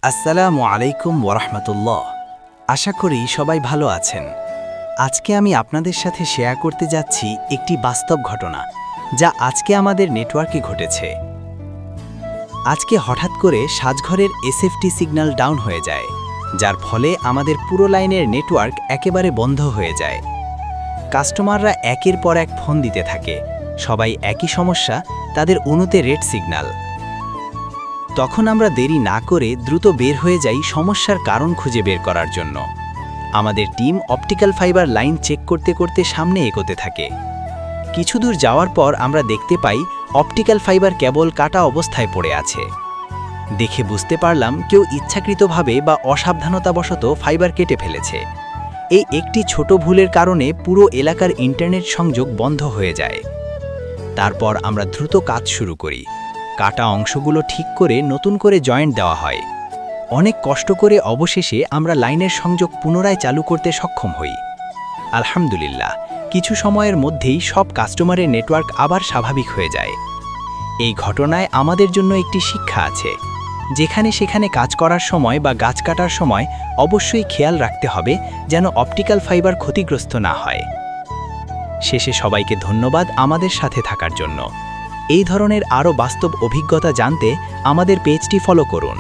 আসসালামু আলাইকুম ওরহমতুল্লাহ। আশা করি সবাই ভালো আছেন। আজকে আমি আপনাদের সাথে শেয়ার করতে যাচ্ছি একটি বাস্তব ঘটনা, যা আজকে আমাদের নেটওয়ার্কে ঘটেছে। আজকে হঠাৎ করে সাজঘরের এসএফটি সিগন্যাল ডাউন হয়ে যায়, যার ফলে আমাদের পুরো লাইনের নেটওয়ার্ক একেবারে বন্ধ হয়ে যায়। কাস্টমাররা একের পর এক ফোন দিতে থাকে, সবাই একই সমস্যা, তাদের অনুতে রেড সিগন্যাল। তখন আমরা দেরি না করে দ্রুত বের হয়ে যাই সমস্যার কারণ খুঁজে বের করার জন্য। আমাদের team optical fibre line check করতে করতে সামনে এগোতে থাকে। কিছু দূর যাওয়ার পর আমরা দেখতে পাই অপটিক্যাল ফাইবার কেবল কাটা অবস্থায় পড়ে আছে। দেখে বুঝতে পারলাম কেউ ইচ্ছাকৃতভাবে বা অসাবধানতাবশত ফাইবার কেটে ফেলেছে। এই একটি ছোট ভুলের কারণে পুরো এলাকার ইন্টারনেট সংযোগ বন্ধ হয়ে যায়। তারপর আমরা দ্রুত কাজ শুরু করি। কাটা অংশগুলো ঠিক করে নতুন করে জয়েন্ট দেওয়া হয়। অনেক কষ্ট করে অবশেষে আমরা লাইনের সংযোগ পুনরায় চালু করতে সক্ষম হই। আলহামদুলিল্লাহ, কিছু সময়ের মধ্যেই সব কাস্টমারের নেটওয়ার্ক আবার স্বাভাবিক হয়ে যায়। এই ঘটনায় আমাদের জন্য একটি শিক্ষা আছে। যেখানে সেখানে কাজ করার সময় বা গাছ কাটার সময় অবশ্যই খেয়াল রাখতে হবে যেন অপটিক্যাল ফাইবার ক্ষতিগ্রস্ত না হয়। শেষে সবাইকে ধন্যবাদ আমাদের সাথে থাকার জন্য। এই ধরনের আরও বাস্তব অভিজ্ঞতা জানতে আমাদের পেজটি ফলো করুন।